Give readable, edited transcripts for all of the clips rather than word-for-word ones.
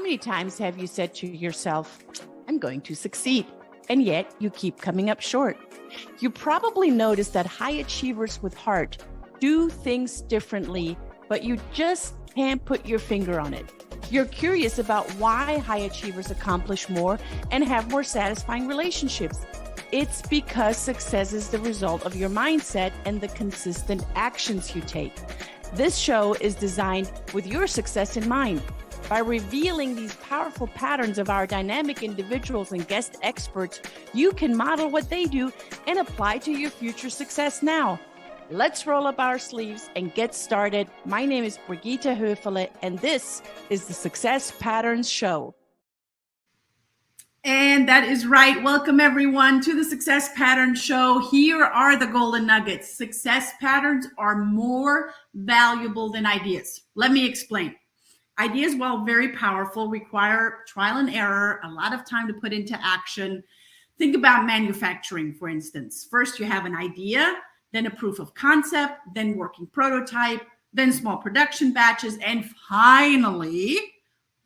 many times have you said to yourself, I'm going to succeed, and yet you keep coming up short? You probably noticed that high achievers with heart do things differently, but you just can't put your finger on it. You're curious about why high achievers accomplish more and have more satisfying relationships. It's because success is the result of your mindset and the consistent actions you take. This show is designed with your success in mind. By revealing these powerful patterns of our dynamic individuals and guest experts, you can model what they do and apply to your future success now. Let's roll up our sleeves and get started. My name is Brigitte Höfele, and this is the Success Patterns Show. And that is right. Welcome, everyone, to the Success Patterns Show. Here are the golden nuggets. Success patterns are more valuable than ideas. Let me explain. Ideas, while very powerful, require trial and error, a lot of time to put into action. Think about manufacturing, for instance. First, you have an idea, then a proof of concept, then working prototype, then small production batches, and finally,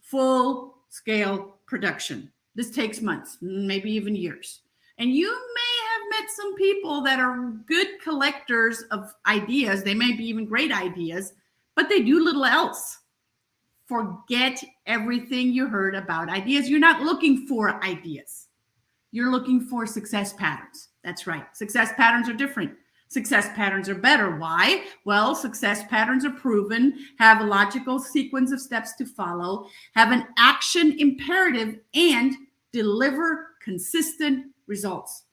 full-scale production. This takes months, maybe even years. And you may have met some people that are good collectors of ideas. They may be even great ideas, but they do little else. Forget everything you heard about ideas. You're not looking for ideas. You're looking for success patterns. That's right. Success patterns are different. Success patterns are better. Why? Well, success patterns are proven, have a logical sequence of steps to follow, have an action imperative, and deliver consistent results.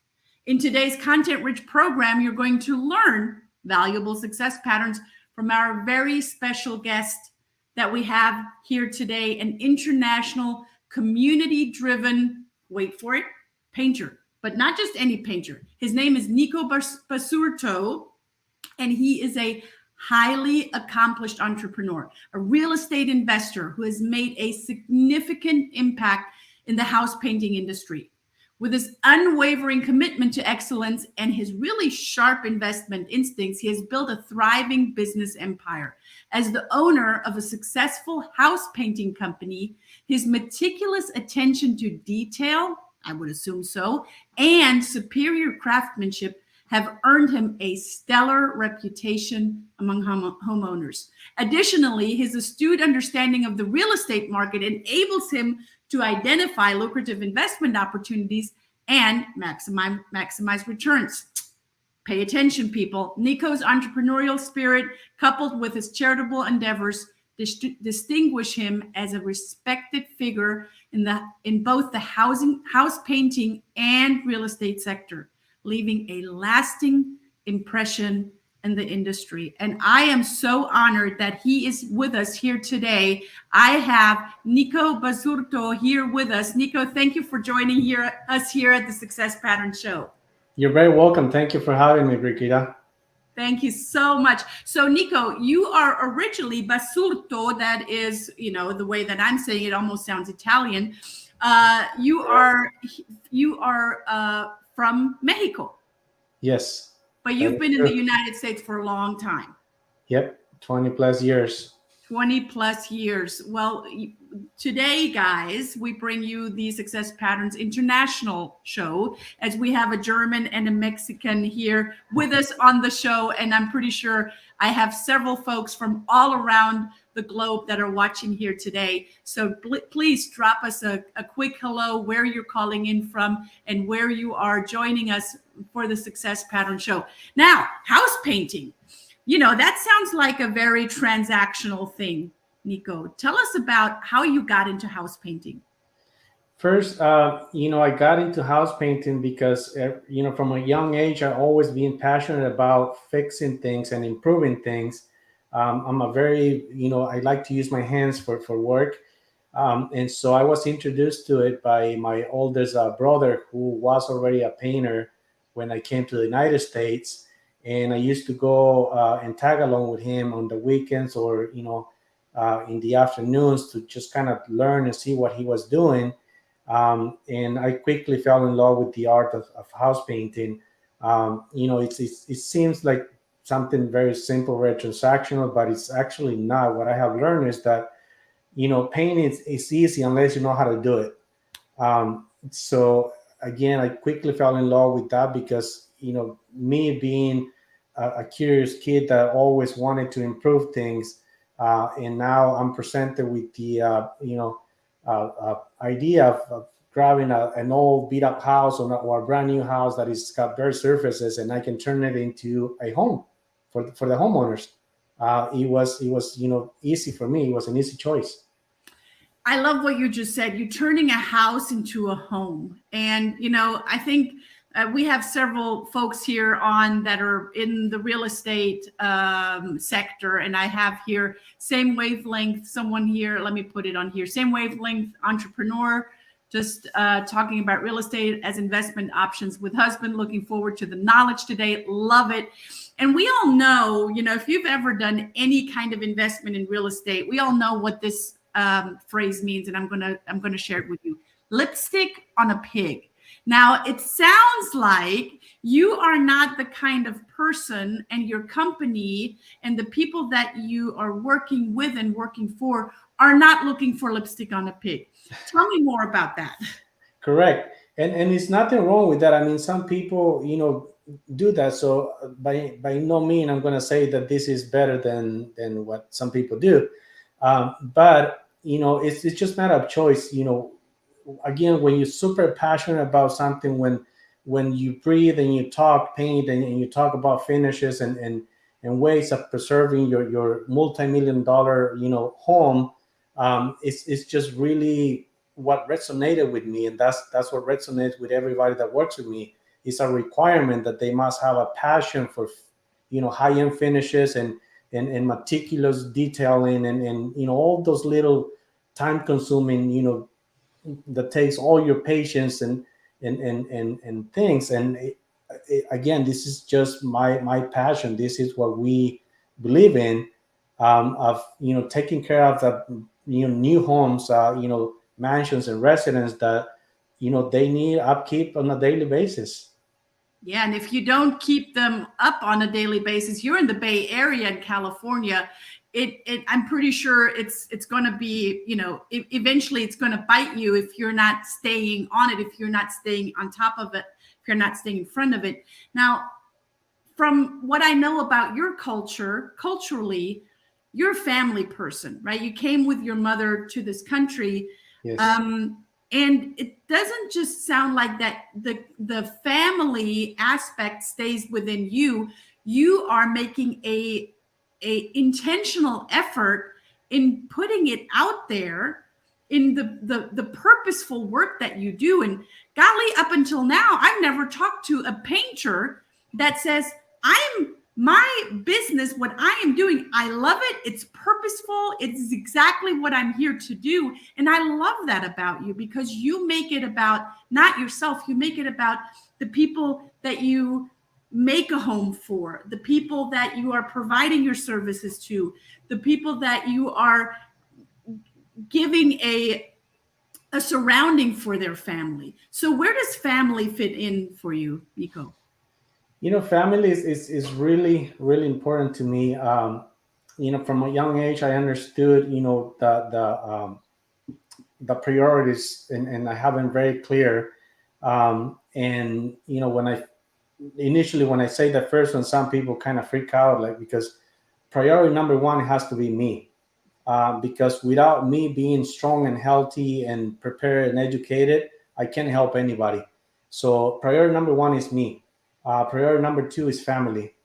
In today's content-rich program, you're going to learn valuable success patterns from our very special guest that we have here today, an international community-driven, wait for it, painter. But not just any painter. His name is Nico Basurto, and he is a highly accomplished entrepreneur, a real estate investor who has made a significant impact in the house painting industry. With his unwavering commitment to excellence and his really sharp investment instincts, he has built a thriving business empire. As the owner of a successful house painting company, his meticulous attention to detail, I would assume so, and superior craftsmanship have earned him a stellar reputation among homeowners. Additionally, his astute understanding of the real estate market enables him to identify lucrative investment opportunities and maximize returns. Pay attention, people. Nico's entrepreneurial spirit, coupled with his charitable endeavors, distinguish him as a respected figure in both the house painting and real estate sector, leaving a lasting impression in the industry. And I am so honored that he is with us here today. I have Nico Basurto here with us. Nico, thank you for joining us here at the Success Pattern Show. You're very welcome. Thank you for having me, Brigitte. Thank you so much. So, Nico, you are originally Basurto. That is, the way that I'm saying it almost sounds Italian. You are from Mexico. Yes. But you've been in the United States for a long time. Yep, 20 plus years. 20 plus years. Well, today, guys, we bring you the Success Patterns International show, as we have a German and a Mexican here with us on the show. And I'm pretty sure I have several folks from all around the globe that are watching here today. So please drop us a quick hello, where you're calling in from and where you are joining us for the Success Pattern Show. Now, house painting. That sounds like a very transactional thing. Nico, tell us about how you got into house painting. First, I got into house painting because, from a young age, I've always been passionate about fixing things and improving things. I'm a very, I like to use my hands for work. And so I was introduced to it by my oldest brother, who was already a painter when I came to the United States. And I used to go and tag along with him on the weekends or, in the afternoons to just kind of learn and see what he was doing. And I quickly fell in love with the art of house painting. It seems like something very simple, very transactional, but it's actually not. What I have learned is that painting is easy unless you know how to do it. So again, I quickly fell in love with that because, me being a curious kid that always wanted to improve things, and now I'm presented with the idea of grabbing an old beat up house or a brand new house that is got bare surfaces, and I can turn it into a home for the homeowners. It was easy for me. It was an easy choice. I love what you just said. You're turning a house into a home. And, I think we have several folks here on that are in the real estate sector. And I have here same wavelength, someone here, let me put it on here, same wavelength entrepreneur, just talking about real estate as investment options with husband. Looking forward to the knowledge today. Love it. And we all know, if you've ever done any kind of investment in real estate, we all know what this phrase means, and I'm gonna share it with you. Lipstick on a pig. Now, it sounds like you are not the kind of person, and your company and the people that you are working with and working for are not looking for lipstick on a pig. Tell me more about that. Correct. And it's nothing wrong with that. I mean, some people, do that. So by no means I'm going to say that this is better than what some people do. But it's just not a choice. Again, when you're super passionate about something, when you breathe and you talk paint and you talk about finishes and ways of preserving your multi-million dollar home, it's just really what resonated with me, and that's what resonates with everybody that works with me. It's a requirement that they must have a passion for high-end finishes and meticulous detailing and all those little time consuming that takes all your patience and things. And again, this is just my passion. This is what we believe in, of taking care of the new homes, mansions and residents that they need upkeep on a daily basis. Yeah, and if you don't keep them up on a daily basis, you're in the Bay Area in California. I'm pretty sure it's going to be, eventually it's going to bite you if you're not staying on it, if you're not staying on top of it, if you're not staying in front of it. Now, from what I know about your culture, culturally, you're a family person, right? You came with your mother to this country. Yes. And it doesn't just sound like that the family aspect stays within you. You are making a intentional effort in putting it out there in the purposeful work that you do. And golly, up until now, I've never talked to a painter that says, my business, what I am doing, I love it. It's purposeful. It's exactly what I'm here to do. And I love that about you, because you make it about not yourself. You make it about the people that you make a home for, the people that you are providing your services to, the people that you are giving a surrounding for their family. So where does family fit in for you, Nico? Family is really, really important to me. From a young age, I understood, the priorities, and I have them very clear. And when I say that first one, some people kind of freak out, because priority number one has to be me. Because without me being strong and healthy and prepared and educated, I can't help anybody. So priority number one is me. Priority number two is family.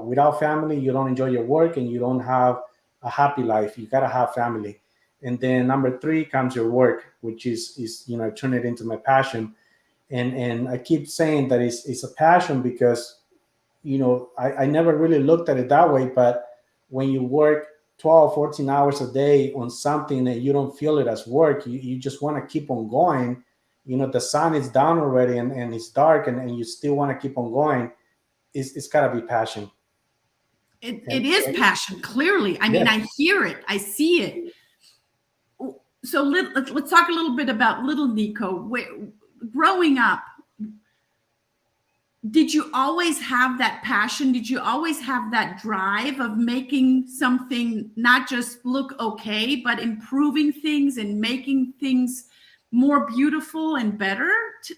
Without family, you don't enjoy your work and you don't have a happy life. You gotta have family. And then number three comes your work, which is I turn it into my passion. And I keep saying that it's a passion because I never really looked at it that way. But when you work 12, 14 hours a day on something that you don't feel it as work, you just want to keep on going. The sun is down already and it's dark and you still want to keep on going. It's got to be passion. It is passion, clearly. I mean, I hear it. I see it. So let's talk a little bit about little Nico. Growing up, did you always have that passion? Did you always have that drive of making something not just look okay, but improving things and making things more beautiful and better?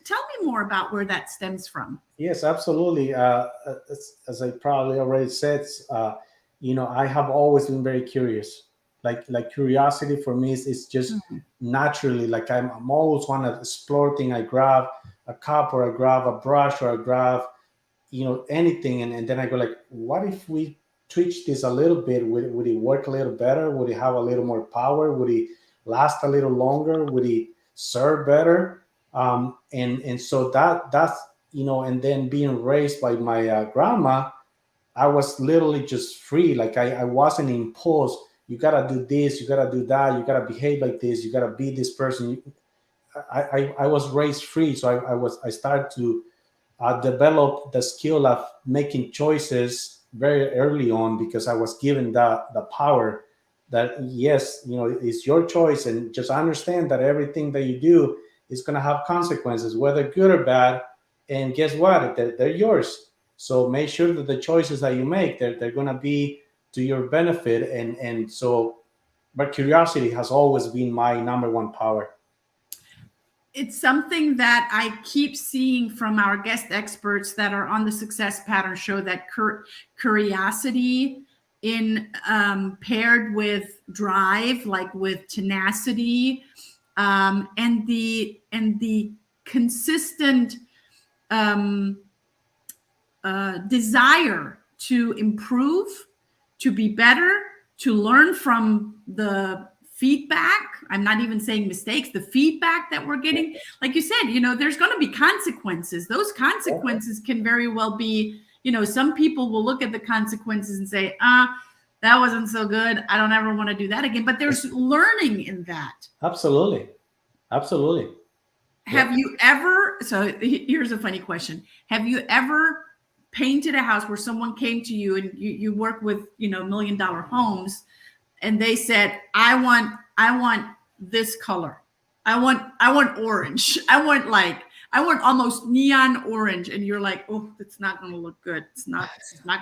Tell me more about where that stems from. Yes, absolutely. As I probably already said, I have always been very curious. Like curiosity for me is just naturally. Like I'm always want to explore things. I grab a cup or I grab a brush or I grab anything, and then I go like, what if we twitch this a little bit? Would it work a little better? Would it have a little more power? Would it last a little longer? Would it serve better? And so that's and then being raised by my grandma, I was literally just free. Like I wasn't imposed. You gotta do this, you gotta do that, you gotta behave like this, you gotta be this person. I was raised free, so I started to develop the skill of making choices very early on, because I was given the power that yes, it's your choice, and just understand that everything that you do is going to have consequences, whether good or bad. And guess what? They're yours. So make sure that the choices that you make, they're going to be to your benefit. And so, but curiosity has always been my number one power. It's something that I keep seeing from our guest experts that are on the Success Pattern show, that curiosity in paired with drive, like with tenacity, and the consistent desire to improve, to be better, to learn from the feedback. I'm not even saying mistakes, the feedback that we're getting. Like you said, there's going to be consequences. Those consequences can very well be, some people will look at the consequences and say, that wasn't so good, I don't ever want to do that again. But there's learning in that. Absolutely. Have you ever, so here's a funny question. Have you ever painted a house where someone came to you and you work with, $1 million homes, and they said, I want this color. I want orange. I want almost neon orange. And you're like, oh, it's not going to look good. It's not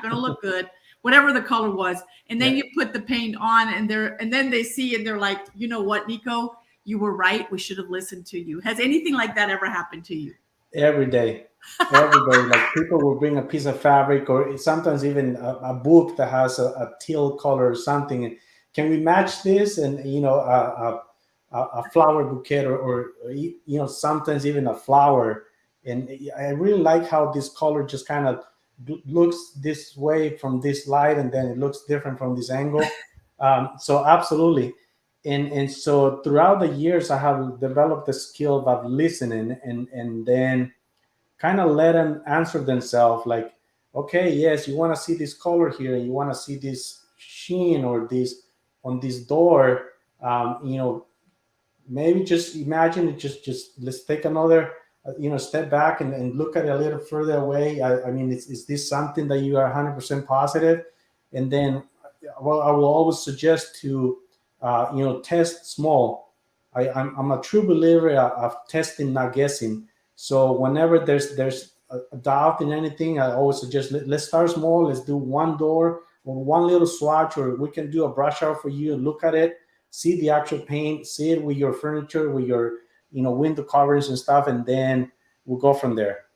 going to look good. Whatever the color was. And then you put the paint on, and then they see, and they're like, you know what, Nico, you were right. We should have listened to you. Has anything like that ever happened to you? Every day. Like people will bring a piece of fabric, or sometimes even a book that has a teal color or something. Can we match this? And a flower bouquet, or sometimes even a flower. And I really like how this color just kind of looks this way from this light, and then it looks different from this angle. So absolutely. And so throughout the years, I have developed the skill of listening, and then kind of let them answer themselves. Like, okay, yes, you want to see this color here, and you want to see this sheen or this on this door. Maybe just imagine it. Just let's take another, step back and look at it a little further away. I mean, is this something that you are 100% positive? And then, well, I will always suggest to test small. I'm a true believer of testing, not guessing. So whenever there's a doubt in anything, I always suggest let's start small. Let's do one door or one little swatch, or we can do a brush out for you. Look at it, see the actual paint, see it with your furniture, with your window coverings and stuff, and then we'll go from there.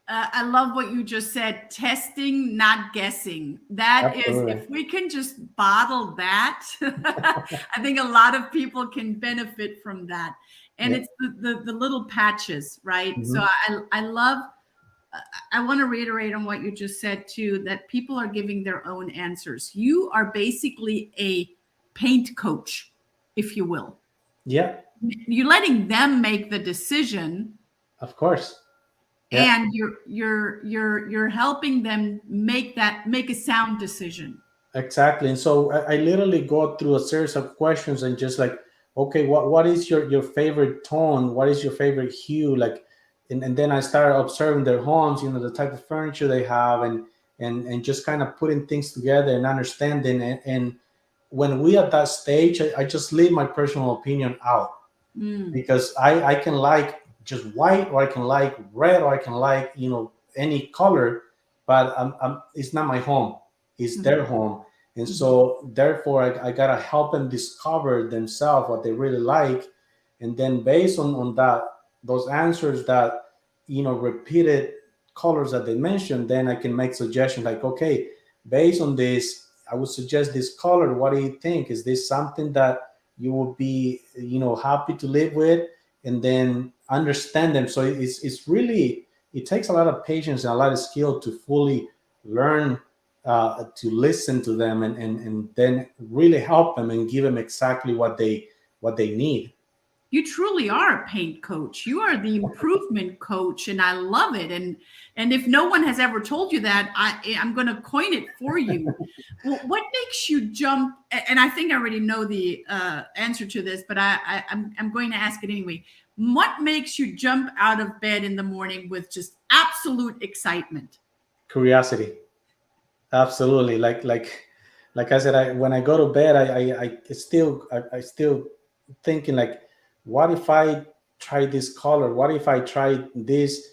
I love what you just said. Testing, not guessing. That Absolutely. is, if we can just bottle that, I think a lot of people can benefit from that. And it's the little patches, right? Mm-hmm. So I want to reiterate on what you just said too, that people are giving their own answers. You are basically a paint coach, if you will. Yeah. You're letting them make the decision. Of course. Yeah. And you're helping them make a sound decision. Exactly. And so I literally go through a series of questions and just like, okay, what is your favorite tone? What is your favorite hue? Like, and then I started observing their homes, the type of furniture they have, and just kind of putting things together and understanding. And when we at that stage, I just leave my personal opinion out, because I can like just white, or I can like red, or I can like, any color, but it's not my home. It's their home. And so therefore I gotta help them discover themselves what they really like. And then based on that, those answers that, repeated colors that they mentioned, then I can make suggestions like, okay, based on this, I would suggest this color. What do you think? Is this something that you would be, happy to live with? And then understand them. So it's really, it takes a lot of patience and a lot of skill to fully learn, to listen to them, and then really help them and give them exactly what they need. You truly are a paint coach. You are the improvement coach, and I love it. And if no one has ever told you that, I'm going to coin it for you. What makes you jump? And I think I already know the answer to this, but I'm going to ask it anyway. What makes you jump out of bed in the morning with just absolute excitement? Curiosity. Absolutely. Like I said, when I go to bed, I still thinking like, what if I try this color? What if I try this,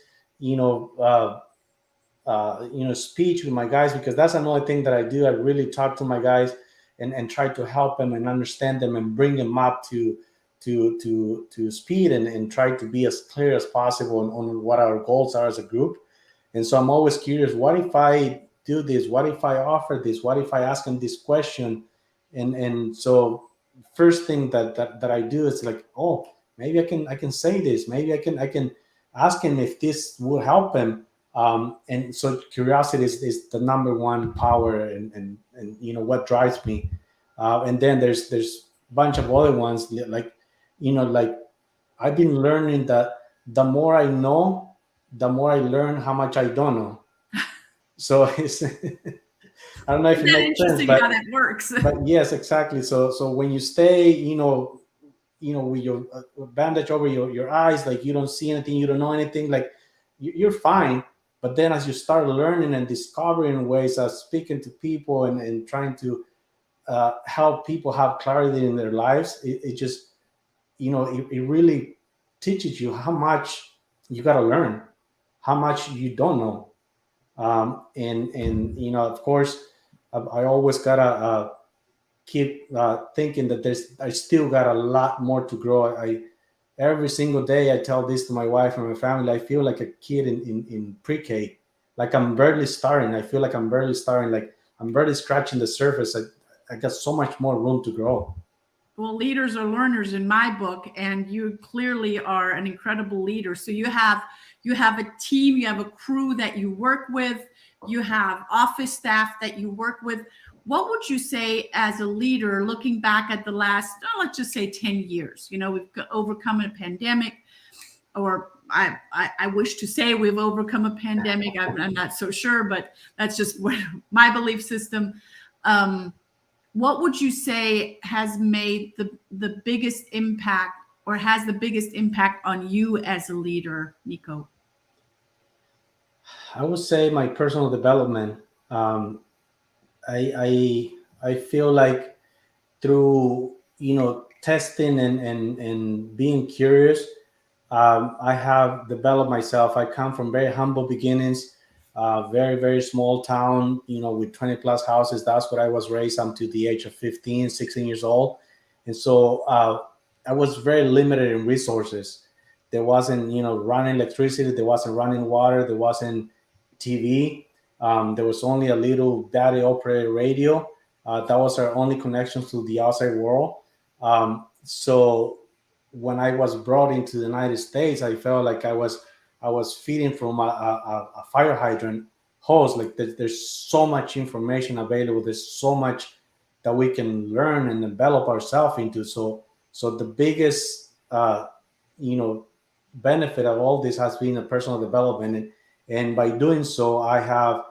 speech with my guys? Because that's another thing that I do. I really talk to my guys and try to help them and understand them and bring them up to speed, and try to be as clear as possible on what our goals are as a group. And so I'm always curious, what if I do this? What if I offer this? What if I ask them this question? And so first thing that I do is like, oh, maybe I can say this. Maybe I can ask him if this will help him. And so curiosity is the number one power, and what drives me. And then there's a bunch of other ones, like I've been learning that the more I know, the more I learn how much I don't know. So it's I don't know if it makes sense, but how that works. But yes, exactly. So when you stay, with your bandage over your eyes, like you don't see anything, you don't know anything, like you're fine. But then as you start learning and discovering ways of speaking to people and trying to help people have clarity in their lives, it just, it really teaches you how much you got to learn, how much you don't know. And of course, I always gotta keep thinking that I still got a lot more to grow. Every single day I tell this to my wife and my family. I feel like a kid in pre-K, like I'm barely starting. I feel like I'm barely starting, like I'm barely scratching the surface. I got so much more room to grow. Well, leaders are learners in my book, and you clearly are an incredible leader. So you have a team, you have a crew that you work with, you have office staff that you work with. What would you say as a leader, looking back at the last, let's just say 10 years? We've overcome a pandemic, or I wish to say we've overcome a pandemic. I'm not so sure, but that's just my belief system. What would you say has made the biggest impact, or has the biggest impact on you as a leader, Nico? I would say my personal development. I feel like through testing and being curious, I have developed myself. I come from very humble beginnings, very, very small town, with 20 plus houses. That's what I was raised until the age of 15, 16 years old. And so I was very limited in resources. There wasn't, running electricity. There wasn't running water. There wasn't TV. There was only a little battery operated radio. That was our only connection to the outside world. So when I was brought into the United States, I felt like I was feeding from a fire hydrant hose. Like there's so much information available. There's so much that we can learn and develop ourselves into. So the biggest, benefit of all this has been a personal development. And by doing so, I have,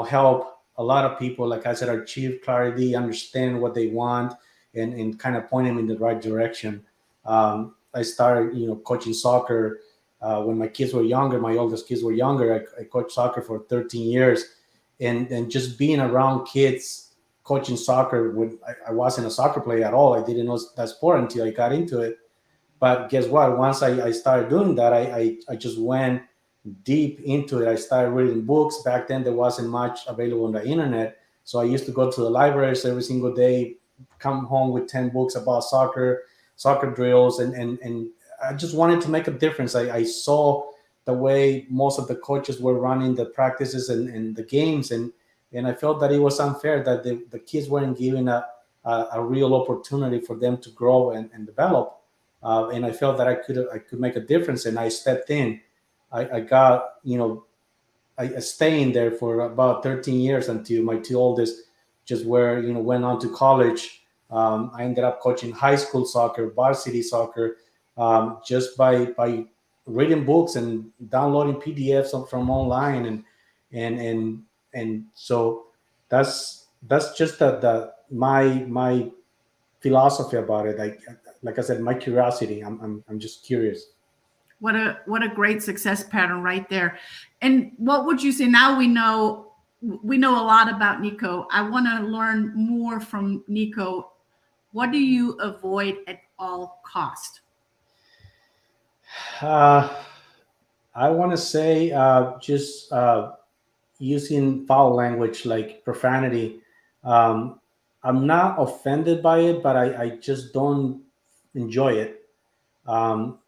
helped a lot of people, like I said, achieve clarity, understand what they want, and kind of point them in the right direction. I started, coaching soccer when my kids were younger. My oldest kids were younger. I coached soccer for 13 years, and just being around kids coaching soccer. I wasn't a soccer player at all. I didn't know that sport until I got into it. But guess what? Once I started doing that, I just went deep into it. I started reading books. Back then, there wasn't much available on the internet. So I used to go to the libraries every single day, come home with 10 books about soccer drills. And I just wanted to make a difference. I saw the way most of the coaches were running the practices and the games. And I felt that it was unfair that the kids weren't given a real opportunity for them to grow and develop. And I felt that I could make a difference, and I stepped in. I got, I stayed in there for about 13 years until my two oldest just went on to college. I ended up coaching high school soccer, varsity soccer, just by reading books and downloading PDFs from online, and so that's just the my philosophy about it. Like I said, my curiosity. I'm just curious. What a great success pattern right there. And what would you say? Now we know a lot about Nico. I want to learn more from Nico. What do you avoid at all cost? I want to say just using foul language like profanity. I'm not offended by it, but I just don't enjoy it.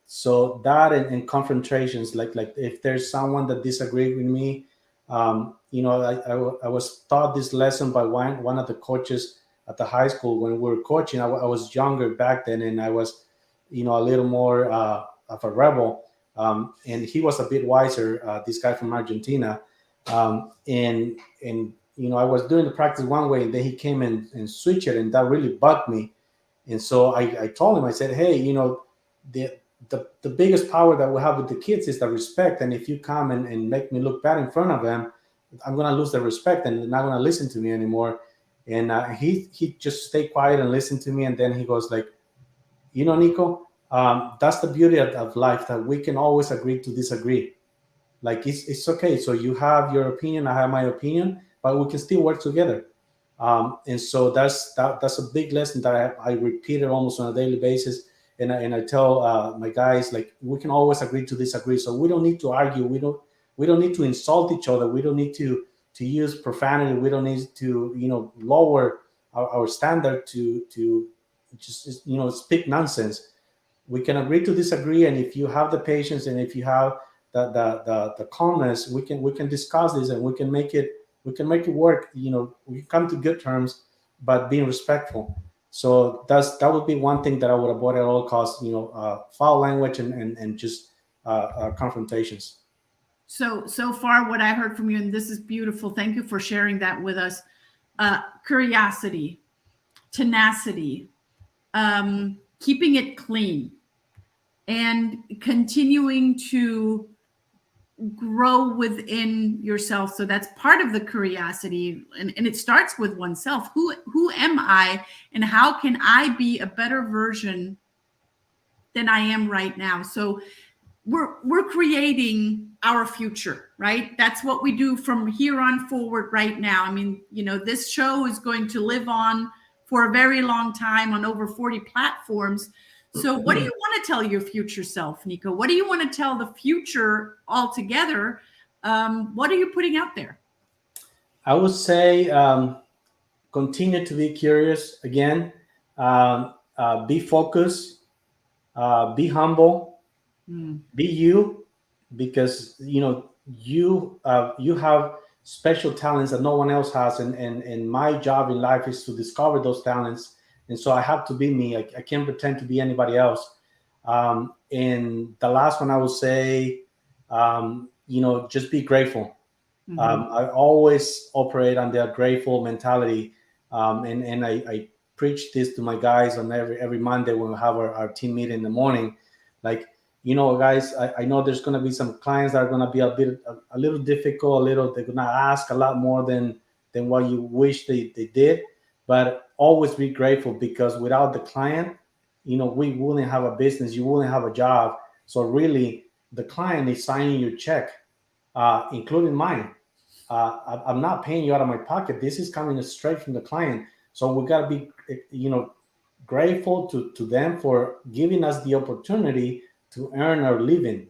So that and confrontations, like if there's someone that disagreed with me, I was taught this lesson by one of the coaches at the high school when we were coaching. I was younger back then, and I was, a little more of a rebel. And he was a bit wiser, this guy from Argentina. And I was doing the practice one way, and then he came and switched it, and that really bugged me. And so I told him, I said, hey, the biggest power that we have with the kids is the respect. And if you come and make me look bad in front of them, I'm going to lose the respect and they're not going to listen to me anymore. And he just stayed quiet and listened to me. And then he goes like, Nico, that's the beauty of life, that we can always agree to disagree. Like it's okay. So you have your opinion, I have my opinion, but we can still work together. And so that's a big lesson that I repeat it almost on a daily basis. And I tell my guys, like, we can always agree to disagree. So we don't need to argue. We don't need to insult each other. We don't need to use profanity. We don't need to lower our standard to just speak nonsense. We can agree to disagree, and if you have the patience and if you have the calmness, we can discuss this and we can make it work. We come to good terms, but being respectful. So that would be one thing that I would avoid at all costs. Foul language and just confrontations. So far, what I heard from you, and this is beautiful. Thank you for sharing that with us. Curiosity, tenacity, keeping it clean, and continuing to grow within yourself. So that's part of the curiosity, and it starts with oneself. Who am I, and how can I be a better version than I am right now? So we're creating our future, right? That's what we do from here on forward right now. I mean, this show is going to live on for a very long time on over 40 platforms. So what do you want to tell your future self, Nico? What do you want to tell the future altogether? What are you putting out there? I would say continue to be curious again, be focused, be humble, be you, because you have special talents that no one else has, and my job in life is to discover those talents. And so I have to be me. I can't pretend to be anybody else. And the last one I would say, just be grateful. Mm-hmm. I always operate on the grateful mentality. And I preach this to my guys on every Monday when we have our team meeting in the morning. Like, guys, I know there's going to be some clients that are going to be a little difficult, they're going to ask a lot more than what you wish they did. But always be grateful, because without the client, we wouldn't have a business. You wouldn't have a job. So really, the client is signing your check, including mine. I'm not paying you out of my pocket. This is coming straight from the client. So we got to be, grateful to them for giving us the opportunity to earn our living.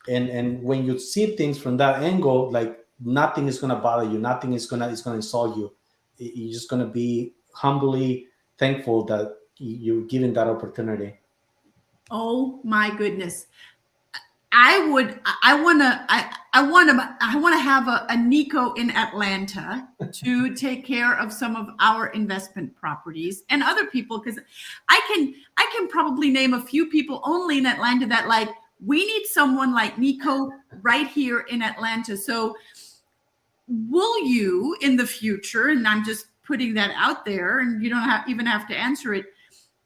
And when you see things from that angle, like nothing is gonna bother you, nothing is gonna insult you. You're just gonna be humbly thankful that you're given that opportunity. Oh my goodness. I want to have a Nico in Atlanta to take care of some of our investment properties and other people, because I can probably name a few people only in Atlanta that, like, we need someone like Nico right here in Atlanta. So will you in the future, and I'm just putting that out there and you don't even have to answer it,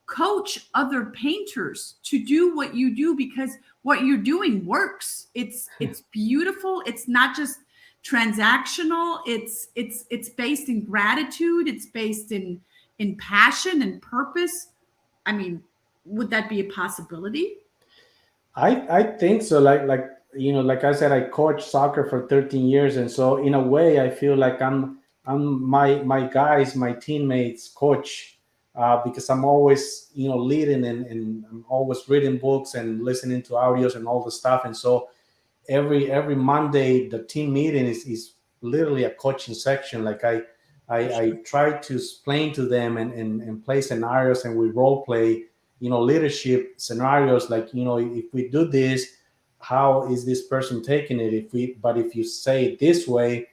coach other painters to do what you do, because what you're doing works. It's beautiful. It's not just transactional. It's based in gratitude. It's based in passion and purpose. I mean, would that be a possibility? I think so. Like like I said, I coached soccer for 13 years, and so in a way, I feel like I'm my guys, my teammates coach, because I'm always leading, and I'm always reading books and listening to audios and all the stuff. And so every Monday, the team meeting is literally a coaching section. Like I try to explain to them and play scenarios, and we role play leadership scenarios, like if we do this, how is this person taking it? If you say it this way,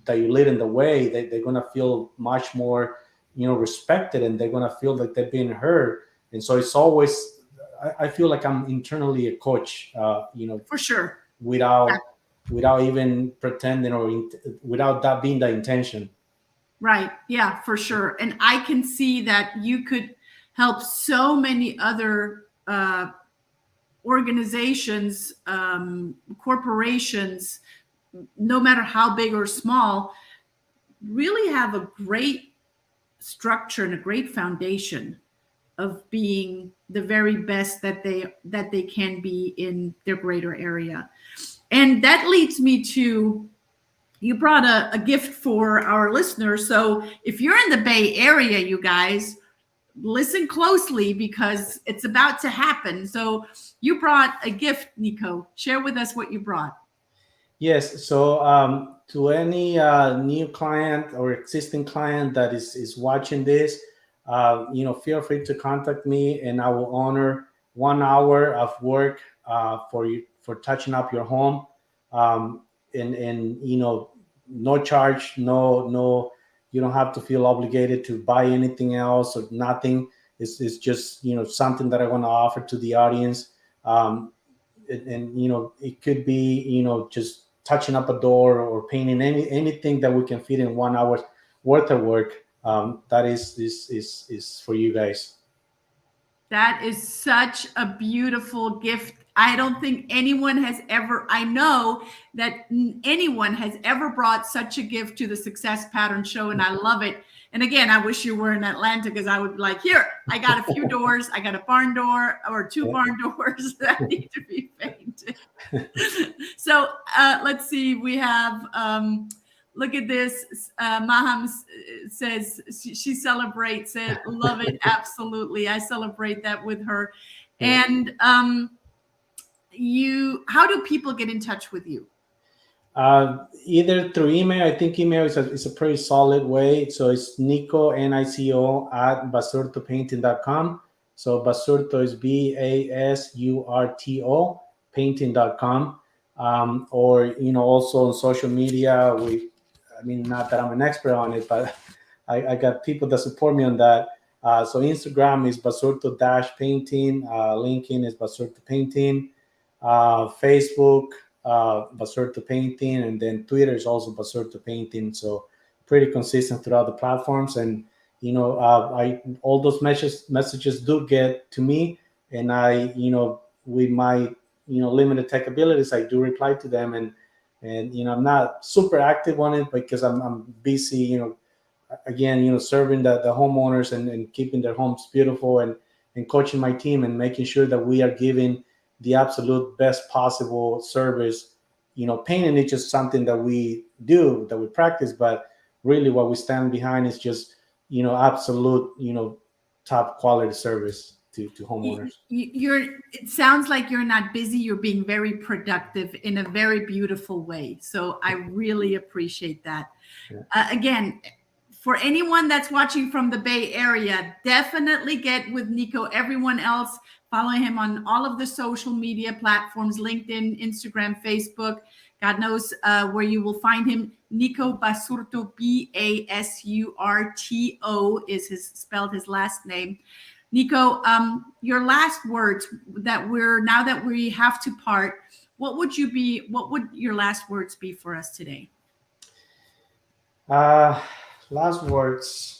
that you lead in the way, they're gonna feel much more respected, and they're gonna feel like they're being heard. And so it's always, I feel like I'm internally a coach, For sure. without even pretending, or without that being the intention. Right. Yeah, for sure. And I can see that you could help so many other organizations, corporations, no matter how big or small, really have a great structure and a great foundation of being the very best that they can be in their greater area. And that leads me to, you brought a gift for our listeners. So if you're in the Bay Area, you guys, listen closely, because it's about to happen. So you brought a gift, Nico. Share with us what you brought. Yes. So to any new client or existing client that is watching this, feel free to contact me, and I will honor 1 hour of work for you, for touching up your home, and no charge, no. You don't have to feel obligated to buy anything else or nothing. It's just something that I want to offer to the audience. And it could be just touching up a door or painting anything that we can fit in 1 hour worth of work. That is for you guys. That is such a beautiful gift. I don't think anyone has ever, I know that anyone has ever brought such a gift to the Success Pattern Show, and I love it. And again, I wish you were in Atlanta, because I would be like, here, I got a few doors. I got a barn door or two barn doors that need to be painted. So let's see. We have, look at this. Maham says she celebrates it. Love it. Absolutely. I celebrate that with her. And how do people get in touch with you? Either through email. I think email is a pretty solid way. So it's Nico, Nico @basurtopainting.com. So Basurto is Basurto painting.com. Or also on social media. Not that I'm an expert on it, but I got people that support me on that. So Instagram is Basurto-painting. LinkedIn is Basurto Painting. Facebook, Basurto Painting, and then Twitter is also Basurto Painting. So pretty consistent throughout the platforms. And all those messages do get to me, and I with my limited tech abilities, I do reply to them. And I'm not super active on it because I'm busy again serving the homeowners and keeping their homes beautiful, and coaching my team and making sure that we are giving the absolute best possible service. Painting is just something that we do, that we practice, but really what we stand behind is just absolute top quality service to homeowners. It sounds like you're not busy. You're being very productive in a very beautiful way. So I really appreciate that. Yeah. Again, for anyone that's watching from the Bay Area, definitely get with Nico. Everyone else, follow him on all of the social media platforms, LinkedIn, Instagram, Facebook. God knows where you will find him. Nico Basurto, Basurto is spelled his last name. Nico, your last words now that we have to part, what would your last words be for us today? Last words.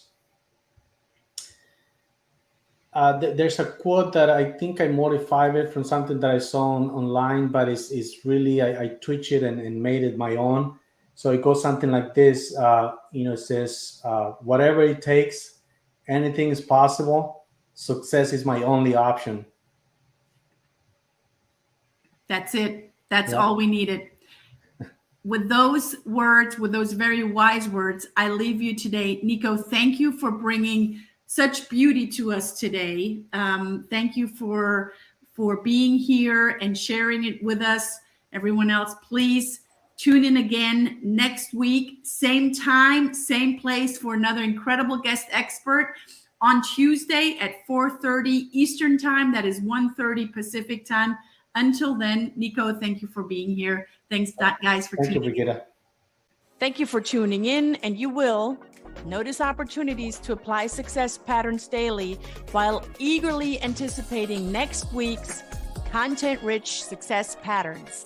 There's a quote that I think I modified it from something that I saw online, but it's really, I twitched it and made it my own. So it goes something like this. It says, whatever it takes, anything is possible. Success is my only option. That's it. That's all we needed. With those words, with those very wise words, I leave you today. Nico, thank you for bringing such beauty to us today. Thank you for being here and sharing it with us. Everyone else, please tune in again next week, same time, same place, for another incredible guest expert on Tuesday at 4:30 Eastern time. That is 1:30 Pacific time. Until then, Nico, thank you for being here. Thanks, guys, for tuning in. Thank you, Brigitte. Thank you for tuning in, and you will notice opportunities to apply success patterns daily while eagerly anticipating next week's content-rich success patterns.